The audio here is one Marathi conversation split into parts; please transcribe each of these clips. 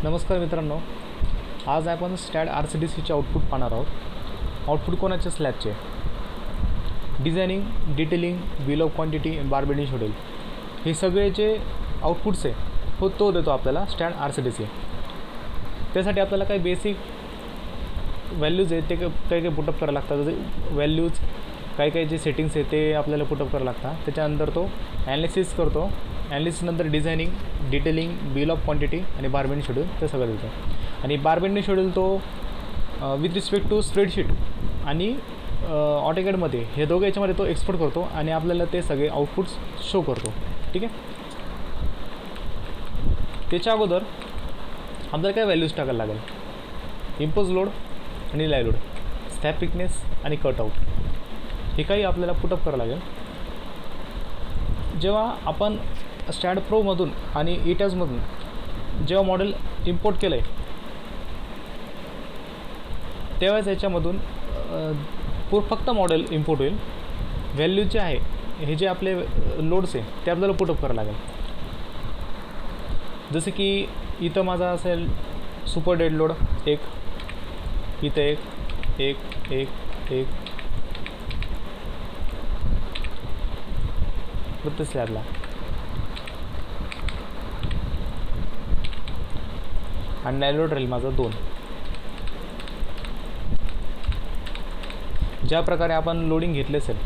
नमस्कार मित्रांनो, आज आपण स्टॅड RCDCचे आउटपुट पाहणार आहोत. आउटपुट कोणाचे? स्लॅबचे. Designing, detailing, bill of quantity, bar bending schedule हे सगळे जे आउटपुट्स आहे तो देतो आपल्याला स्टॅड RCDC. त्यासाठी आपल्याला काही बेसिक व्हॅल्यूज आहेत ते काही पुटअप करायला लागतात. जसे व्हॅल्यूज काही जे सेटिंग्स आहेत ते आपल्याला पुटअप करायला लागतात. त्याच्यानंतर तो ॲनालिसिस करतो. ॲनालिसिसनंतर designing, detailing, bill of quantity आणि बारबेंडिंग शेड्यूल ते सगळं देतो. आणि बारबेंडिंग शेड्यूल तो विथ रिस्पेक्ट टू स्प्रेडशीट आणि ऑटोकॅडमध्ये हे दोघं याच्यामध्ये तो एक्सपोर्ट करतो आणि आपल्याला ते सगळे आउटपुट्स शो करतो. ठीक आहे. त्याच्या अगोदर आपल्याला काय व्हॅल्यूज टाकायला लागेल? इम्पोज लोड आणि लाईव्ह लोड, स्लॅब थिकनेस आणि कटआउट हे काही आपल्याला पुटअप करावं लागेल. जेव्हा आपण स्टॅड प्रोमधून आणि ETABSमधून जेव्हा मॉडेल इम्पोर्ट केलं आहे तेव्हाच याच्यामधून फक्त मॉडेल इम्पोर्ट होईल. व्हॅल्यू जे आहे हे जे आपले लोड्स आहे ते आपल्याला पुटअप करावं लागेल. जसं की इथं माझा असेल सुपर डेड लोड 1, इथं 1 प्रत्येक स्लॅबला, आणि लाईव्ह लोड राहील माझा 2. ज्या प्रकारे आपण लोडिंग घेतले असेल,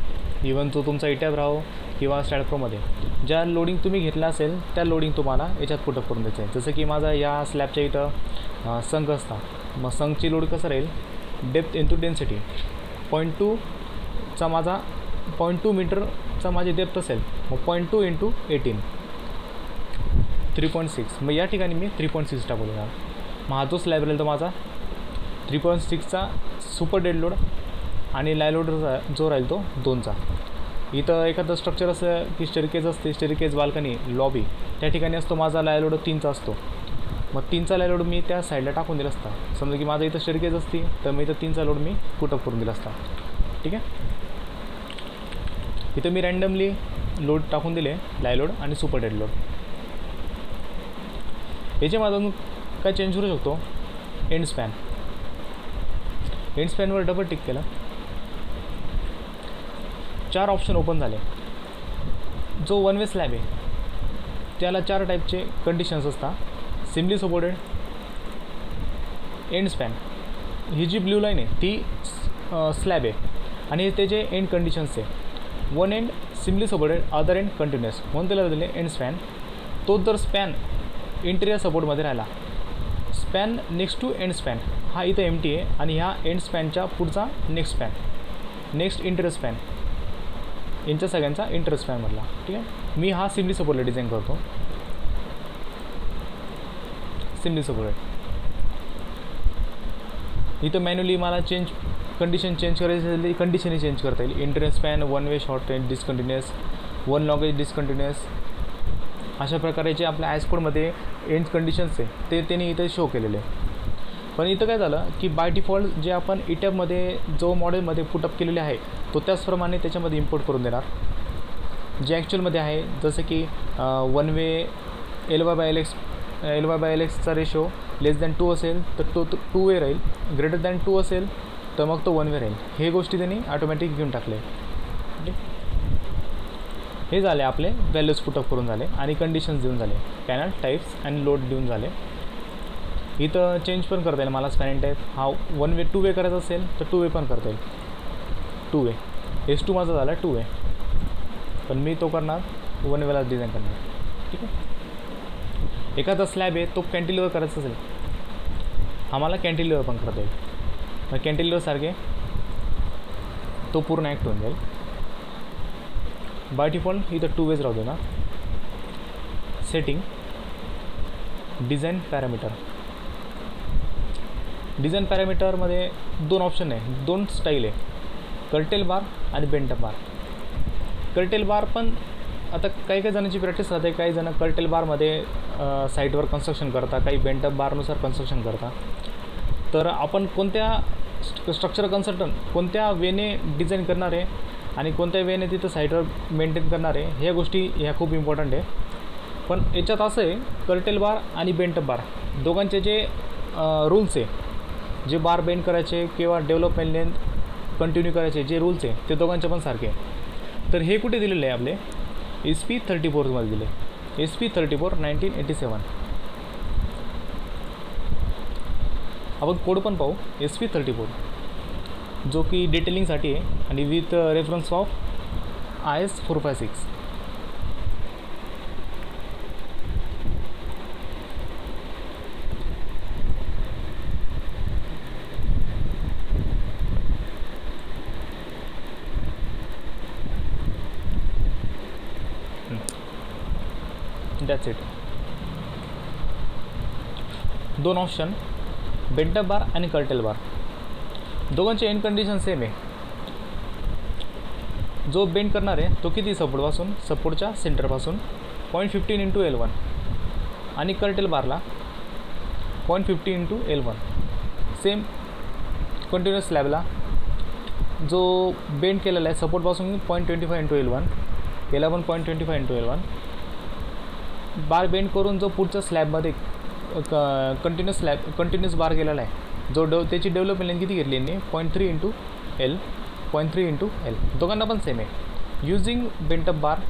इवन तो तुमचा ETAB राहो किंवा स्टॅड प्रोमध्ये ज्या लोडिंग तुम्ही घेतला असेल त्या लोडिंग तुम्हाला याच्यात पुटअप करून द्यायचं आहे. जसं की माझा या स्लॅबच्या इथं संक असता, मग संकची लोड कसं राहील? डेप्थ इंटू डेन्सिटी 0.2चा माझा 0.2 मीटरचा माझी डेप्थ असेल, मग 0.2 इंटू 18 3.6. मग या ठिकाणी मी 3.6 टाकून मग हा जो स्लॅब राहील तो माझा 3.6चा सुपर डेड लोड आणि लाईव्ह लोड जो राहील तो 2चा. इथं एखादं स्ट्रक्चर असं की स्टेअरकेज असते, स्टेअरकेज, बाल्कनी, लॉबी, त्या ठिकाणी असतो माझा लाईव्ह लोड 3चा असतो. मग 3चा लाईव्ह लोड मी त्या साईडला टाकून दिला असता. समजा की माझं इथं स्टेअरकेज असती तर मी इथं 3चा लोड मी पुटअप करून दिला असता. ठीक आहे. इथं मी रँडमली लोड टाकून दिले, लाईव्ह लोड आणि सुपर डेड लोड. याच्यामधून काय चेंज करू शकतो? End span. एंड स्पॅनवर डबल टिक केलं, 4 ऑप्शन ओपन झाले. जो वन वे स्लॅब आहे त्याला 4 टाईपचे कंडिशन्स असतात: सिम्पली सपोर्टेड, एंड स्पॅन. ही जी ब्ल्यू लाईन आहे ती स्लॅब आहे आणि त्याचे एंड कंडिशन्स आहे. One end simply supported, other end continuous, म्हणून त्याला दिले एंड स्पॅन. तो जर स्पॅन इंटिरियर सपोर्टमध्ये राहिला, span next to end span हा इथं एम्प्टी आहे आणि ह्या एंड स्पॅनच्या पुढचा next span, next interior span, यांच्या सगळ्यांचा इंटिरियर स्पॅनमधला. ठीक आहे. मी हा सिम्पली सपोर्टला डिझाईन करतो. Simply supported. इथं मॅन्युअली मला कंडिशन चेंज करायची असेल कंडिशनही चेंज करता येईल. Interior span, one way short range discontinuous, one long edge discontinuous, अशा प्रकारचे आपल्या आयस कोडमध्ये एंड कंडिशन्स आहे ते त्यांनी इथे शो केलेले आहे. पण इथं काय झालं की बाय डिफॉल्ट जे आपण ETABमध्ये जो मॉडेलमध्ये पुटअप केलेले आहे तो त्याचप्रमाणे त्याच्यामध्ये इम्पोर्ट करून देणार जे ॲक्च्युअलमध्ये आहे. जसं की वन वे LY/LXचा रेशो लेस दॅन 2 असेल तर तो 2 वे राहील, ग्रेटर दॅन 2 असेल तर मग तो 1 वे राहील. हे गोष्टी त्यांनी ऑटोमॅटिक घेऊन टाकले. हे झाले आपले व्हॅल्यूज पुटअप करून झाले आणि कंडिशन्स देऊन झाले, पॅनल टाईप्स आणि लोड देऊन झाले. इथं चेंज पण करता येईल मला. स्पॅनिंग टाईप हा 1 वे 2 वे करायचा असेल तर 2 वे पण करता येईल. 2 वे S2 माझा झाला 2 वे, पण मी तो करणार 1 वेला डिझाईन करणार. ठीक आहे. एखादा स्लॅब आहे तो कॅन्टिलिव्हर करायचा असेल, आम्हाला कॅन्टिलिव्हर पण करता येईल. मग कॅन्टिलिव्हरसारखे तो पूर्ण ॲक्ट होऊन जाईल. बाय डिफॉल्ट इथं 2 वेज राहू दे ना. Setting, design parameter. डिझाईन पॅरामीटरमध्ये 2 ऑप्शन आहे, 2 स्टाईल आहे, कर्टेल बार आणि बेंटअप बार. कर्टेल बार पण आता काही जणांची प्रॅक्टिस राहते. काही जण कर्टेल बारमध्ये साईटवर कन्स्ट्रक्शन करतात, काही बेंटअप बारनुसार कन्स्ट्रक्शन करतात. तर आपण कोणत्या स्ट्रक्चर कन्सल्टंट कोणत्या वेने डिझाईन करणार आहे आणि कोणत्या वेने तिथं साईटवर मेंटेन करणार आहे ह्या गोष्टी ह्या खूप इम्पॉर्टंट आहे. पण याच्यात असं आहे, कर्टेल बार आणि बेंटअप बार दोघांचे जे रूल्स आहे, जे बार बेंड करायचे किंवा डेव्हलपमेंट लेंथ कंटिन्यू करायचे जे रूल्स आहे ते दोघांचे पण सारखे आहे. तर हे कुठे दिलेले आहे आपले SP 34मध्ये दिले, SP 34 1987. आपण कोड पण पाहू SP 34 जो की डिटेलिंगसाठी आहे आणि with reference of IS 456. That's it. दोन ऑप्शन बेंट अप बार आणि कर्टेल बार, दोघांचे एंड कंडिशन सेम आहे. जो बेंड करणार आहे तो किती सपोर्टपासून, सपोर्टच्या सेंटरपासून 0.15 × L1 आणि कर्टेल बारला 0.50 × L1. सेम कंटिन्युअस स्लॅबला जो बेंड केलेला आहे सपोर्टपासून 0.25 × L1, याला पण 0.25 × L1. बार बेंड करून जो पुढच्या स्लॅबमध्ये कंटिन्युअस बार गेलेला आहे, जो त्याची डेव्हलपमेंट लेंथ किती घेतली यांनी 0.3 × L, 0.3 × L. दोघांना पण सेम आहे. युजिंग बेंटअप बार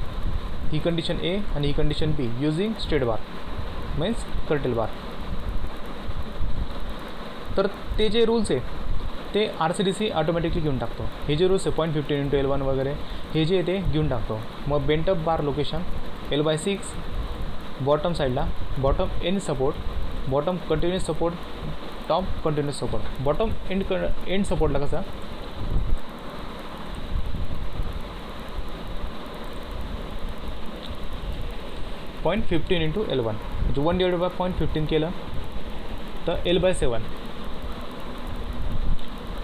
ही कंडिशन A आणि ही condition B, using straight bar means curtail bar. तर ते जे रूल्स आहे ते RCDC ऑटोमॅटिकली घेऊन टाकतो. हे जे रूल्स आहे 0.15 × L1 वगैरे हे जे आहे ते घेऊन टाकतो. मग bent up bar location L/6 bottom साईडला, bottom end support, bottom continuous support, top continuous support. Bottom end सपोर्टला कसा 0.15 × L1 म्हणजे 1/0.15 केलं तर L/7.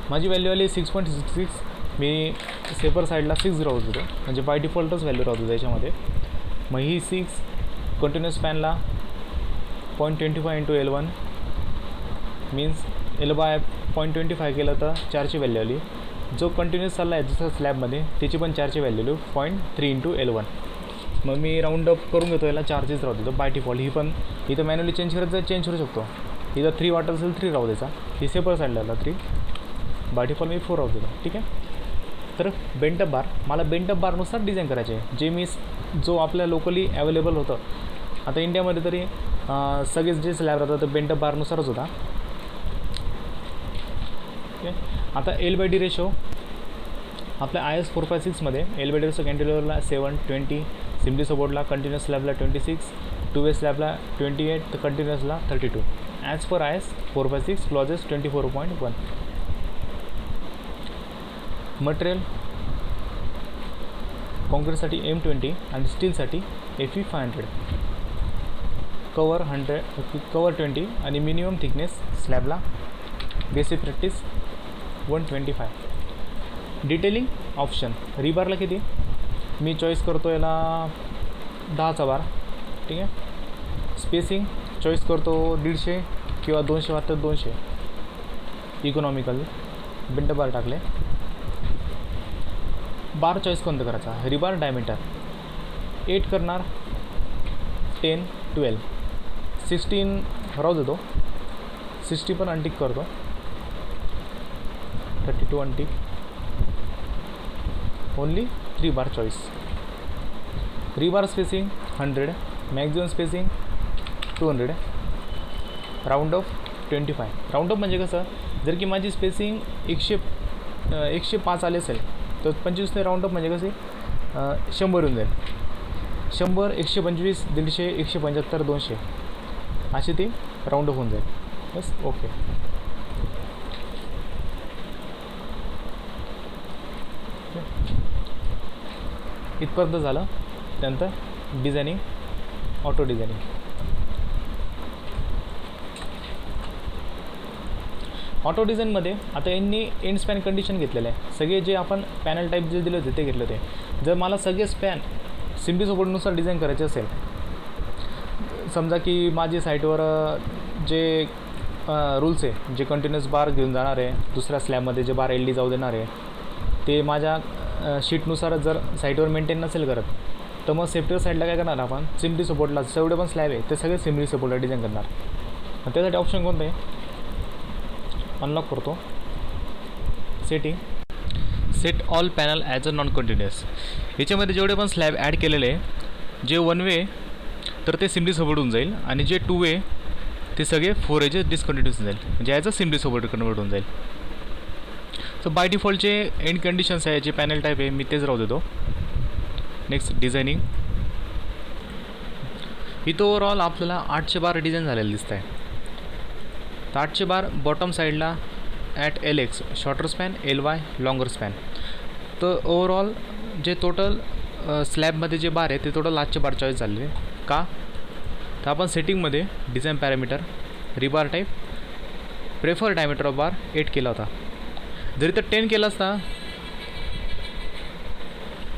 माझी व्हॅल्यू आली 6.66. मी सेपर साईडला 6 राहू देतो म्हणजे बाय डिफॉल्टच व्हॅल्यू राहतो त्याच्यामध्ये. मग ही 6 कंटिन्युअस स्पॅनला 0.25 × L1 मीन्स L/0.25 केलं तर 4ची व्हॅल्यू आली. जो कंटिन्युअस चालला आहे दुसऱ्या स्लॅबमध्ये त्याची पण 4ची व्हॅल्यू आली 0.3 × L1. मग मी राऊंड अप करून घेतो, याला 4चीच राहू देतो बाय डिफॉल्ट. ही पण इथं मॅन्युअली चेंज करायचं चेंज करू शकतो. इथं 3 वाटत असेल 3 राहू द्यायचा. ही सेपर साईडला 3 बाय डिफॉल्ट मी 4 राहू देतो. ठीक आहे. तर बेंटअप बार मला बेंटअप बारनुसार डिझाईन करायचे आहे, जे मी जो आपल्या लोकली अवेलेबल होतं. आता इंडियामध्ये तरी सगळेच जे स्लॅब राहतात तर बेंटअप बारनुसारच होता. ओके. आता L/D रेशो आपल्या IS 456मध्ये L/D ratio कॅन्टिलेव्हरला 7, 20, simply सपोर्टला continuous स्लॅबला 26, 2 वे स्लॅबला 28 तर कंटिन्युअसला 32. As per IS 456 clauses 24.1. Material कॉन्क्रीटसाठी M20 आणि स्टीलसाठी Fe 500. कवर 20 आणि minimum thickness स्लॅबला basic practice 125. Detailing option रिबारला किती मी चॉईस करतो, याला 10चा बार. ठीक आहे. स्पेसिंग चॉईस करतो 150 किंवा 272 200 इकॉनॉमिकल. बेंटअप बार टाकले. बार चॉईस कोणतं करायचा, रिबार डायमीटर 8 करणार, 10, 12, 16 राहू देतो, 60 पण अनटिक करतो, 32 untick. Only 3 bar choice. रिबार spacing 100, maximum spacing 200, round of 25. Round of म्हणजे कसं, जर की माझी स्पेसिंग 105 आली असेल तर 25 राऊंड ऑफ म्हणजे कसे 100 येऊन जाईल. 100, 125, 150, 175, 200 अशी ती राऊंड ऑफ होऊन जाईल. बस. ओके. इथपर्यंत झालं. त्यानंतर डिझायनिंग, ऑटो डिझायनिंग. ऑटो डिझाईनमध्ये आता यांनी एंड स्पॅन कंडिशन घेतलेलं आहे. सगळे जे आपण पॅनल टाईप जे दिले होते ते घेतले होते. जर मला सगळे स्पॅन सिम्पली सपोर्टनुसार डिझाईन करायचे असेल, समजा की माझी साईटवर जे रूल्स आहे, जे कंटिन्युअस बार घेऊन जाणार आहे दुसऱ्या स्लॅबमध्ये, जे बार LD जाऊ देणार आहे ते माझ्या शीटनुसार जर साईटवर मेंटेन नसेल करत, तर मग सेफ्टीवर साईडला काय करणार आपण, सिम्पली सपोर्टला जेवढे पण स्लॅब आहे ते सगळे सिम्पली सपोर्टला डिझाईन करणार. त्यासाठी ऑप्शन कोणतं आहे, अनलॉक करतो, setting, set all panel as a non continuous. याच्यामध्ये जेवढे पण स्लॅब ॲड केलेले आहे, जे 1 वे तर ते सिम्पली सपोर्ट होऊन जाईल, आणि जे 2 वे ते सगळे 4 वेचे डिस्कंटिन्युअस जाईल, म्हणजे as a simply support convert होऊन जाईल. सो बाय डिफॉल्टचे एंड कंडिशन्स आहे, जे पॅनल टाईप आहे मी तेच राहू देतो. Next designing. इथं ओव्हरऑल आपल्याला 800 बार डिझाईन झालेलं दिसत आहे. तर 800 बार बॉटम साईडला at LX shorter span, LY longer span. तर ओव्हरऑल जे टोटल स्लॅबमध्ये जे बार आहे ते टोटल 800 बार चॉईस झालेले. का तर आपण सेटिंगमध्ये design parameter, रिबार type, prefer diameter of बार 8 केला होता. जरी तर 10 केला असता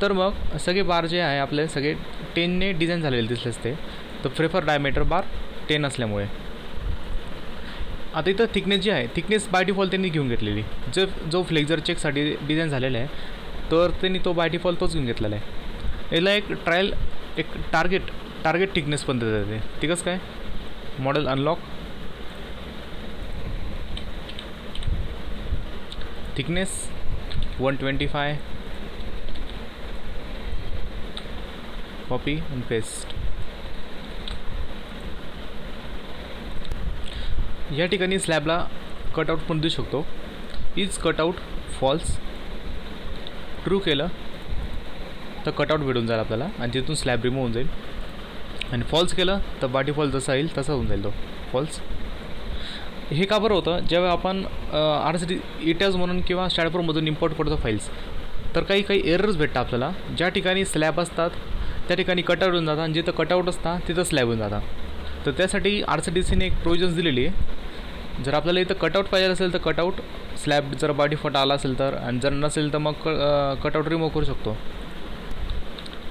तर मग सगळे बार जे आहे आपले सगळे 10ने डिझाईन झालेले दिसले असते. तर प्रेफर डायमीटर बार 10 असल्यामुळे. आता इथं थिकनेस जी आहे, थिकनेस बाय डिफॉल्ट त्यांनी घेऊन घेतलेली. जो फ्लेक्झर चेकसाठी डिझाईन झालेला आहे तर त्यांनी तो बाय डिफॉल्ट तोच घेऊन घेतलेला आहे. याला एक ट्रायल, एक टार्गेट थिकनेस पण देतात ते. ते कसं काय, model unlock, thickness 125, copy and paste. या ठिकाणी स्लॅबला कटआउट पण देऊ शकतो. इज कटआउट फॉल्स, ट्रू केलं तर कटआउट भेटून जाईल आपल्याला, आणि तिथून स्लॅब रिमूव्ह होऊन जाईल. आणि फॉल्स केलं तर बाय डिफॉल्ट जसा येईल तसा होऊन जाईल तो फॉल्स. हे का बरं होतं, जेव्हा आपण RCD इटॅज म्हणून किंवा स्टॅडप्रोमधून इम्पोर्ट करतो फाईल्स, तर काही एरर्स भेटतात आपल्याला. ज्या ठिकाणी स्लॅब असतात त्या ठिकाणी कटआउट होऊन जातात, आणि जिथं कटआउट असतात तिथं स्लॅब होऊन जातात. तर त्यासाठी RCDCने एक प्रोविजन्स दिलेली आहे. जर आपल्याला इथं कटआउट पाहिजे असेल तर कटआउट स्लॅब जर बाय डिफॉल्ट आला असेल तर, आणि जर नसेल तर मग कटआउट रिमूव्ह करू शकतो.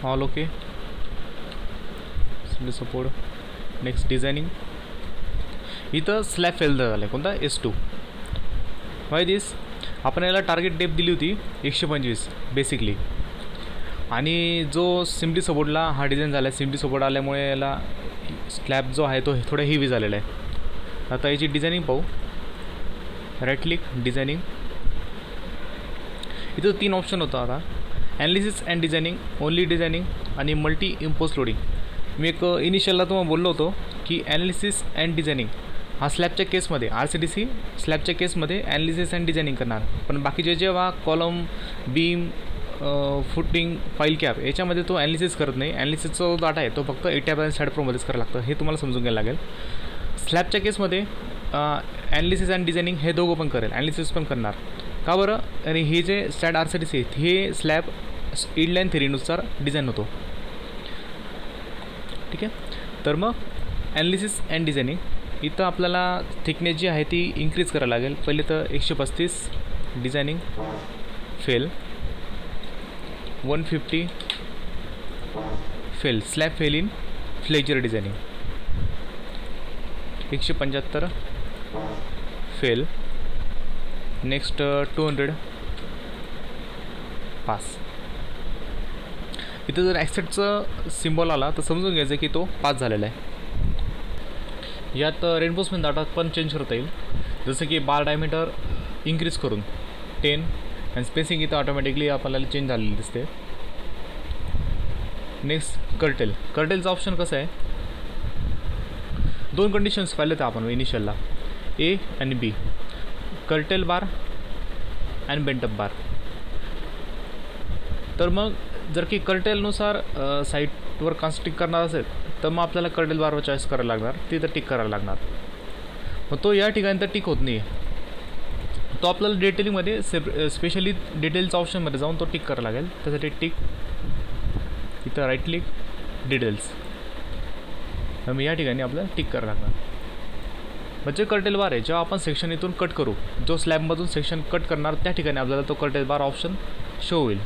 All okay, support. Next designing. इथं स्लॅब फेल झाला आहे, कोणता, S2. वाय दिस, आपण याला टार्गेट डेप्थ दिली होती 125 बेसिकली, आणि जो सिम्पली सपोर्टला हा डिझाईन झाला आहे, सिम्पली सपोर्ट आल्यामुळे याला स्लॅब जो आहे तो थोडा हेवी झालेला आहे. आता याची डिझायनिंग पाहू. Right click, designing. इथं 3 ऑप्शन होतं. आता analysis and designing, only designing, आणि मल्टी इम्पोज लोडिंग. मी एक इनिशियलला तुम्हाला बोललो होतो की ॲनालिसिस अँड डिझायनिंग हा स्लॅबच्या केसमध्ये, RCDC स्लॅबच्या केसमध्ये ॲनालिसिस अँड डिझायनिंग करणार. पण बाकीचे जेव्हा column, beam, footing, file cap याच्यामध्ये तो ॲनालिसिस करत नाही. ॲनालिसिसचा जो डाटा आहे तो फक्त एटॅब आणि स्टॅडप्रोमध्येच करायला लागतं. हे तुम्हाला समजून घ्यायला लागेल. स्लॅबच्या केसमध्ये ॲनालिसिस अँड डिझायनिंग हे दोघं पण करेल, ॲनालिसिस पण करणार. का बरं, आणि हे जे स्टॅड RCDC आहे हे स्लॅब इडलाईन थेरीनुसार डिझाईन होतो. ठीक आहे. तर मग ॲनालिसिस अँड डिझायनिंग इथं आपल्याला थिकनेस जी आहे ती इन्क्रीज करायला लागेल. पहिले तर 135, designing fail, 150 fail, slab fail in flexure designing, 175 fail, next 200 pass. इथं जर ॲक्सेप्टचं सिम्बॉल आला तर समजून घ्यायचं की तो पास झालेला आहे. यात रेनफोर्समेंट डाटा पण चेंज करता येईल, जसं की बार डायमीटर इन्क्रीज करून 10, आणि स्पेसिंग इथं ऑटोमॅटिकली आपल्याला चेंज झालेली दिसते. नेक्स्ट कर्टेलचं ऑप्शन कसं आहे, 2 कंडिशन्स पाहिले तर आपण इनिशियलला, A आणि B, कर्टेल बार आणि बेंटअप बार. तर मग जर की कर्टेलनुसार साईटवर कन्स्ट्रिक्ट करणार असेल तर मग आपल्याला कर्टेल बारवर चॉईस करायला लागणार, तिथं टिक करायला लागणार. मग तो या ठिकाणी तर टिक होत नाही आहे, तो आपल्याला डिटेलिंगमध्ये स्पेशली डिटेलच्या ऑप्शनमध्ये जाऊन तो टिक करायला लागेल. त्यासाठी टिक, इथं राईट क्लिक, डिटेल्स. मग या ठिकाणी आपल्याला टिक करायला लागणार. म्हणजे कर्टेल बार आहे, जेव्हा आपण सेक्शन इथून कट करू, जो स्लॅबमधून सेक्शन कट करणार त्या ठिकाणी आपल्याला तो कर्टेल बार ऑप्शन शो होईल.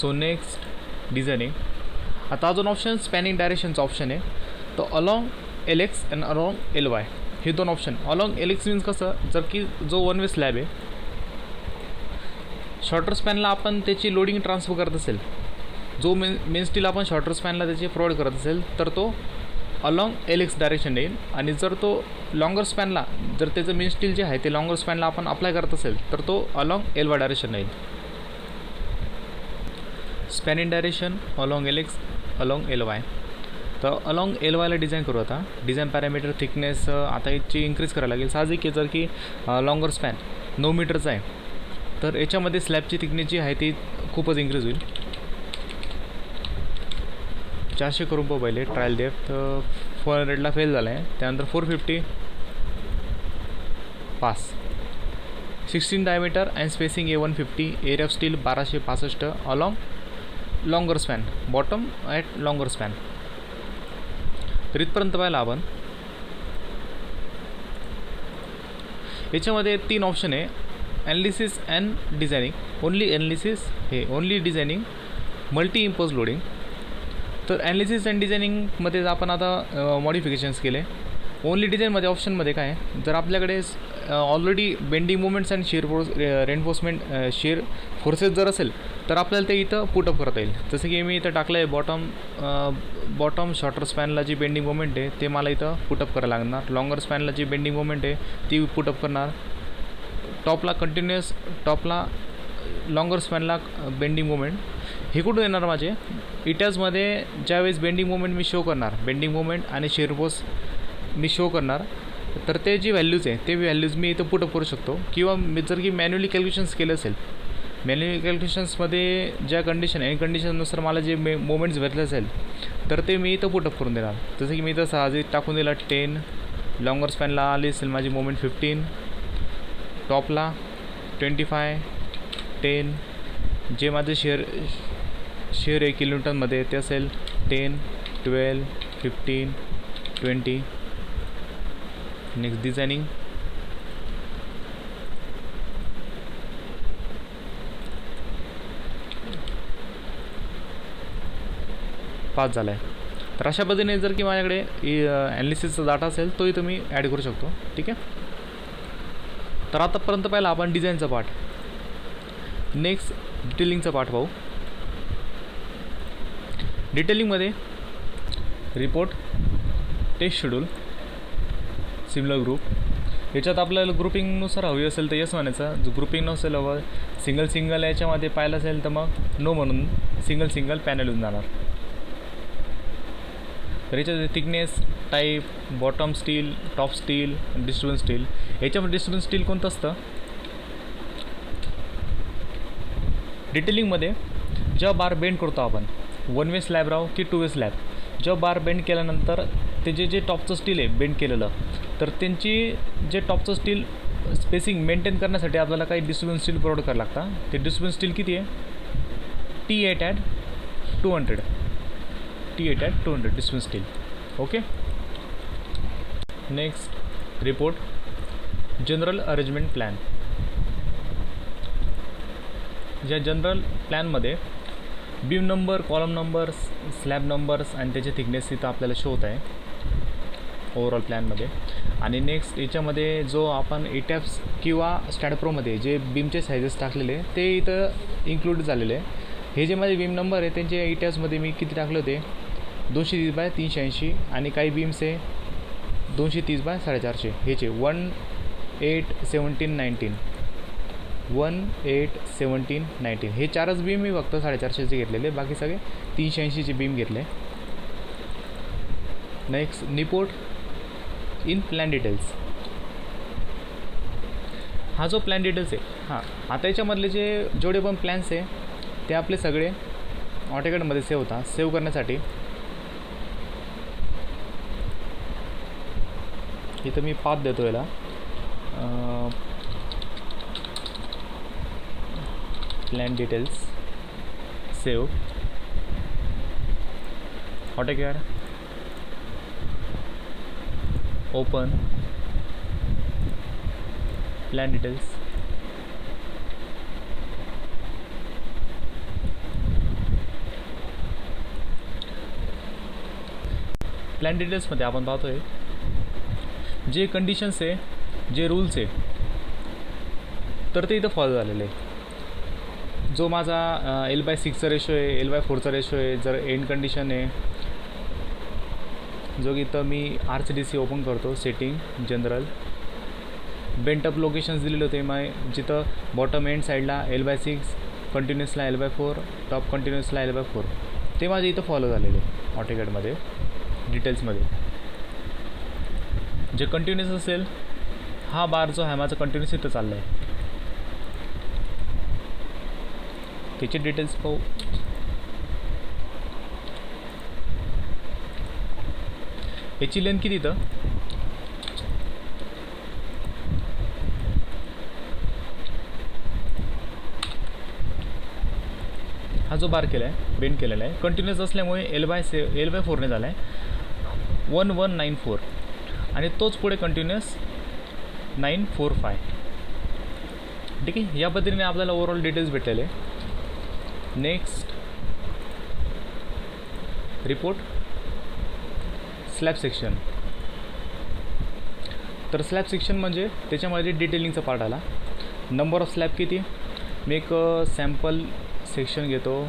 So next designing. आता अजून ऑप्शन स्पॅनिंग डायरेक्शनचा ऑप्शन आहे. तो अलॉंग LX आणि अलॉंग LY हे 2 ऑप्शन. अलॉंग LX मीन्स कसं, जर की जो 1 वे स्लॅब आहे, शॉर्टर स्पॅनला आपण त्याची लोडिंग ट्रान्सफर करत असेल जो मेन स्टील आपण शॉर्टर स्पॅनला त्याचे प्रोव्हाइड करत असेल तर तो अलॉंग LX डायरेक्शन येईल, आणि जर तो लॉंगर स्पॅनला जर त्याचं मेन स्टील जे आहे ते लॉंगर स्पॅनला आपण अप्लाय करत असेल तर तो अलॉंग LY डायरेक्शन येईल. Span in direction along LX along LY. तर अलॉंग LYला डिझाईन करू. आता डिझाईन पॅरामीटर थिकनेस आता याची इन्क्रीज करायला लागेल. साहजिक आहे, जर की लॉंगर स्पॅन 9 मीटरचा आहे तर याच्यामध्ये स्लॅबची थिकनेस जी आहे ती खूपच इन्क्रीज होईल. 400 करून पहिले ट्रायल डेप्थ 400ला फेल झाला आहे. त्यानंतर 450 pass. 16 diameter and spacing A150. Area of steel 1265 along longer span, bottom at longer span. तर इथपर्यंत पाहिलं आपण. याच्यामध्ये 3 ऑप्शन आहे, analysis and designing, only analysis, हे only designing, multi impose loading. तर ॲनालिसिस अँड डिझायनिंगमध्ये आपण आता मॉडिफिकेशन्स केले. ओनली डिझाईनमध्ये ऑप्शनमध्ये काय आहे, जर आपल्याकडे already bending movements and shear force reinforcement shear forces जर असेल तर आपल्याला ते इथं पुटअप करता येईल. जसं की मी इथं टाकलं आहे बॉटम शॉर्टर स्पॅनला जी बेंडिंग मुवमेंट आहे ते मला इथं पुटअप करायला लागणार. लॉंगर स्पॅनला जी बेंडिंग मुवमेंट आहे ती पुटअप करणार. टॉपला लॉंगर स्पॅनला बेंडिंग मुवमेंट हे कुठून येणार माझे इटॅजमध्ये. ज्यावेळेस बेंडिंग मुवमेंट मी शो करणार, बेंडिंग मुवमेंट आणि शिअर फोर्स मी शो करणार, तर ते जी व्हॅल्यूज आहे ते व्हॅल्यूज मी इथं पुटअप करू शकतो. किंवा मी जर की मॅन्युअली कॅल्क्युलेशन्स केलं असेल, मॅन्युअली कॅल्क्युलेशन्समध्ये ज्या कंडिशन आहे कंडिशननुसार मला जे मोमेंट्स भेटले असेल तर ते मी इथं पुटअप करून देणार. जसं की मी इथं साहजिक टाकून दिला 10, लॉंगर स्पॅनला आली असेल माझी मोमेंट 15, टॉपला 25, 10, जे माझे शेअर आहे किलोमीटरमध्ये ते असेल 10, 12, 15, 20. Next designing. पास झाला आहे. तर अशा पद्धतीने जर की माझ्याकडे ॲनालिसिसचा डाटा असेल तोही तुम्ही ॲड करू शकतो. ठीक आहे. तर आतापर्यंत पाहिला आपण डिझाईनचा पार्ट. नेक्स्ट डिटेलिंगचा पार्ट पाहू. डिटेलिंगमध्ये report, test schedule, similar group. याच्यात आपल्याला ग्रुपिंगनुसार हवी असेल तर यस म्हणायचं. जो ग्रुपिंग नसेल हवं सिंगल याच्यामध्ये पाहिलं असेल तर मग नो म्हणून सिंगल पॅनल येऊन जाणार. तर याच्यात thickness, type, bottom steel, top steel, distribution steel. याच्यामध्ये डिस्ट्रिब्युशन स्टील कोणतं असतं, डिटेलिंगमध्ये जेव्हा बार बेंड करतो आपण, 1 वे स्लॅब राहो की 2 वे स्लॅब, जेव्हा बार बेंड केल्यानंतर ते जे टॉपचं स्टील आहे बेंड केलेलं, तर त्यांची जे टॉपचं स्टील स्पेसिंग मेंटेन करण्यासाठी आपल्याला काही डिस्ट्रिब्युशन स्टील प्रोव्हाइड करावं लागतं. ते डिस्ट्रिब्युशन स्टील किती आहे, T8 at 200, T8 at 200 distribution steel. Okay. Next report, general arrangement plan. ज्या जनरल प्लॅनमध्ये beam number, column numbers, slab numbers आणि त्याचे थिकनेस इथं आपल्याला शो होत आहे ओव्हरऑल प्लॅनमध्ये. आणि नेक्स्ट याच्यामध्ये जो आपण इटॅप्स किंवा स्टॅडप्रोमध्ये जे बीमचे सायझेस टाकलेले ते इथं इन्क्लूड झालेले आहे. हे जे माझे बीम नंबर आहे त्यांचे इटॅप्समध्ये मी किती टाकले होते, 230/380, आणि काही बीम्स आहे 230/450. ह्याचे 1, 8, 17, 19, 1, 8, 17, 19 हे 4च बीम मी फक्त 450चे घेतलेले, बाकी सगळे 380चे बीम घेतले. Next report in plan details. हा जो प्लॅन डिटेल्स आहे, आता याच्यामधले जेवढे पण प्लॅन्स आहे ते आपले सगळे ऑटोकॅडमध्ये सेव्ह होता. सेव्ह करण्यासाठी इथं मी पाथ देतो याला, plan details, save, AutoCAD, open, plan details. Plan डिटेल्समध्ये आपण पाहतोय जे कंडिशन्स आहे, जे रूल्स आहे तर ते इथं फॉलो झालेले आहे. जो माझा L/6चा रेशो आहे, L/4चा रेशो आहे, जर एंड कंडिशन आहे, जो की इथं मी RCDC ओपन करतो, सेटिंग जनरल, बेंटअप लोकेशन्स दिलेले होते मग जिथं बॉटम एंड साईडला L/6, कंटिन्युअसला L/4, टॉप कंटिन्युअसला L/4, ते माझे इथं फॉलो झालेले ऑटोकॅडमध्ये डिटेल्समध्ये. जे कंटिन्युअस असेल, हा बार जो आहे माझा कंटिन्युअस इथं चालला आहे, त्याचे डिटेल्स पाहू. याची लेंथ किती इथं, हा जो बार केला आहे, बेंड केलेला आहे, कंटिन्युअस असल्यामुळे L/4ने झाला आहे 1194, आणि तोच पुढे कंटिन्युअस 945. ठीक आहे, या पद्धतीने आपल्याला ओव्हरऑल डिटेल्स भेटलेले. Next report slab section. तर स्लॅब सेक्शन म्हणजे त्याच्यामध्ये डिटेलिंगचा पार्ट आला. नंबर ऑफ स्लॅब किती, मी एक सॅम्पल सेक्शन घेतो,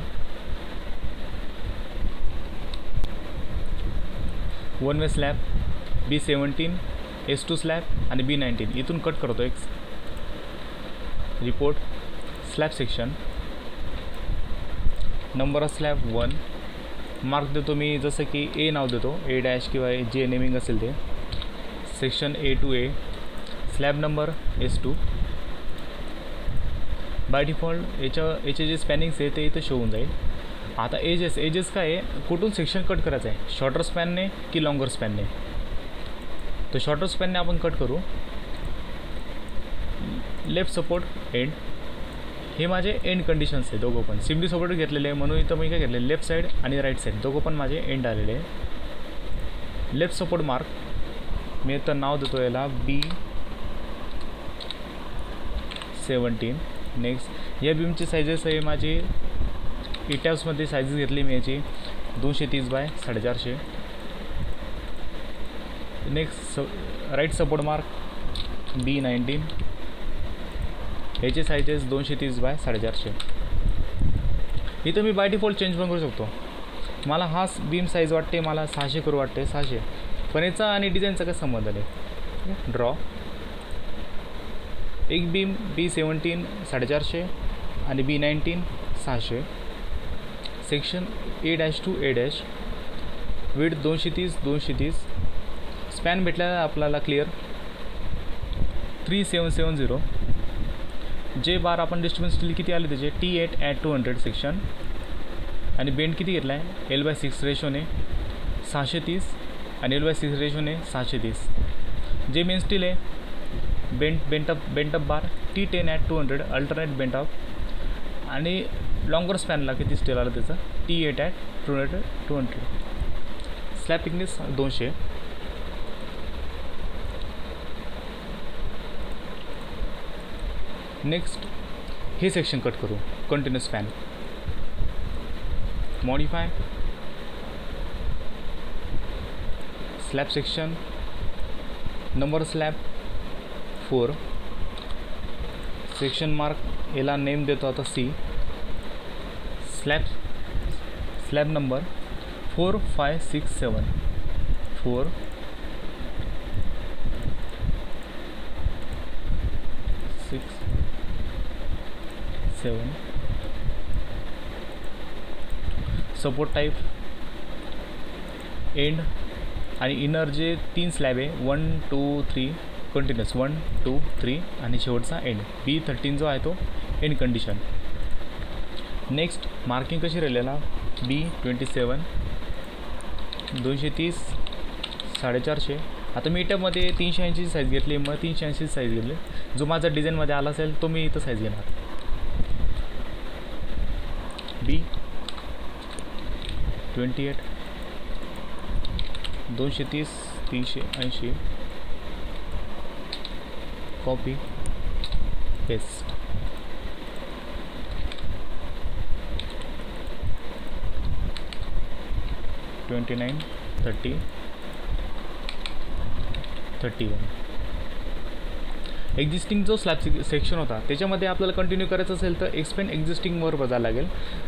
1 वे स्लॅब, B17, S2 स्लॅब आणि B19 इथून कट करतो एक report slab section. Number of slab 1, mark देतो मी जसं की A नाव देतो, A- किंवा जे नेमिंग असेल ते. Section A to A, slab number S2. By default याचे जे स्पॅनिंग्स आहे ते इथं शो होऊन जाईल. आता एजेस काय आहे, कुठून सेक्शन कट करायचं आहे, शॉर्टर स्पॅनने की लॉंगर स्पॅनने. तर शॉर्टर स्पॅनने आपण कट करू. लेफ्ट सपोर्ट एंड, हे माझे एंड कंडिशन्स आहे दोघं पण. सिम्पली सपोर्ट घेतलेले आहे म्हणून इथं मी काय घेतले, लेफ्ट साईड आणि राईट साईड दोघं पण माझे एंड आलेले आहे. लेफ्ट सपोर्ट मार्क, मी इथं नाव देतो याला B17. नेक्स्ट या बीमची सायझेस आहे माझी, इटॅप्समध्ये सायझेस घेतली मी याची 230/450. Next right support mark B19, याचे सायझेस 230/450. इथं मी बाय डिफॉल्ट चेंज पण करू शकतो. मला हा बीम साईज वाटते, मला 600 करू वाटते, 600, पण याचा आणि डिझाईनचा काय संबंध नाही. ड्रॉ एक बीम B17 450 आणि B19 600. Section A' to A', width 230. Span भेटला आपल्याला क्लिअर 3770. जे बार आपण डिस्टन्स दिली किती आले त्याचे, T8/200 सेक्शन, आणि बेंड किती घेतला आहे, L/6 रेशोने 630 आणि L/6 रेशोने 630. जे मेन स्टील आहे, बेंटअप बार T10/200 अल्टरनेट बेंटअप, आणि लॉंगर स्पॅनला किती स्टील आलं त्याचं, T8/200. Slab thickness 200. नेक्स्ट हे सेक्शन कट करू, continuous span. Modify slab section, number slab 4, section mark याला नेम देतो आता C. Slab number 4, 5, 6, 7, 4, 6, 7. Support type end, आणि इनर जे 3 स्लॅब आहे 1, 2, 3 कंटिन्युअस, 1, 2, 3 आणि शेवटचा एंड B13 जो आहे तो एंड कंडिशन. नेक्स्ट मार्किंग कशी राहिलेला, B27 230 450. आता मी टॅबमध्ये 380ची साईज घेतली, मग 380ची साईज घेतली. जो माझा डिझाईनमध्ये आला असेल तो मी इथं साईज घेणार. B28 230 380, copy paste. $29, $30, $31. एक्झिस्टिंग जो स्लॅब सेक्शन होता त्याच्यामध्ये आपल्याला कंटिन्यू करायचं असेल तर एक्सपेंड एक्झिस्टिंगवर बजायला लागेल.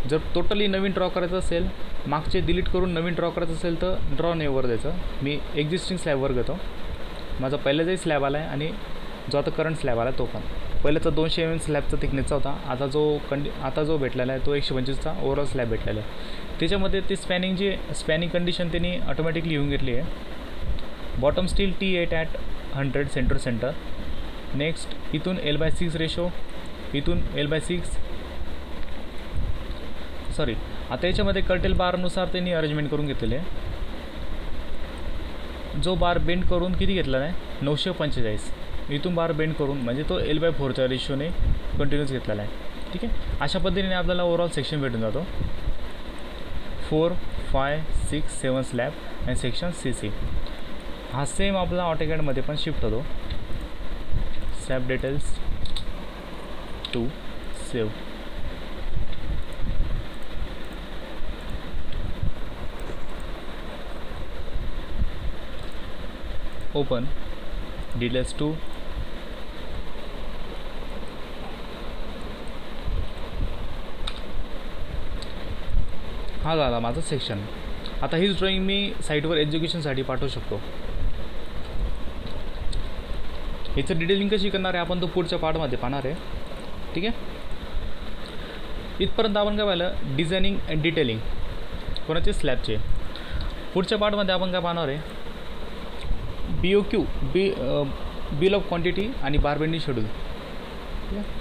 जर टोटली नवीन ड्रॉ करायचं असेल, मागचे डिलीट करून नवीन ड्रॉ करायचं असेल तर ड्रॉ नेवर द्यायचं. मी एक्झिस्टिंग स्लॅबवर घेतो. माझा पहिल्याचाही स्लॅब आला आहे आणि जो आता करंट स्लॅब आला तो पण. पहिल्याचा 200 mm स्लॅबचा थिकनेसचा होता. आता जो भेटलेला आहे तो 125चा ओव्हरऑल स्लॅब भेटलेला आहे. त्याच्यामध्ये ते स्पॅनिंग कंडिशन त्यांनी ऑटोमॅटिकली येऊन घेतली आहे. Bottom steel T8 at 100 centre. Next इथून L/6 रेशो, इथून L/6 सॉरी. आता याच्यामध्ये कर्टेल बारनुसार त्यांनी अरेंजमेंट करून घेतलेले आहे. जो बार बेंड करून किती घेतला आहे 945. इथून बार बेंड करून म्हणजे तो L/4च्या रेशोने कंटिन्यूस घेतलेला आहे. ठीक आहे. अशा पद्धतीने आपल्याला ओव्हरऑल सेक्शन भेटून जातो. 4, 5, 6, 7 स्लॅब आणि सेक्शन CC. हा सेम आपला ऑटोकॅडमध्ये पण शिफ्ट होतो. Slab details two save. Open details two. हा झाला माझं सेक्शन. आता हीच ड्रॉईंग मी साईटवर एज्युकेशनसाठी पाठवू शकतो. याचं डिटेलिंग कशी करणार आहे आपण तो पुढच्या पार्टमध्ये पाहणार आहे. ठीक आहे. इथपर्यंत आपण काय पाहिलं डिझायनिंग अँड डिटेलिंग कोणाचे स्लॅबचे. पुढच्या पार्टमध्ये आपण काय पाहणार आहे BOQ बिल ऑफ क्वांटिटी आणि बार बेंडिंग शेड्यूल. ठीक आहे.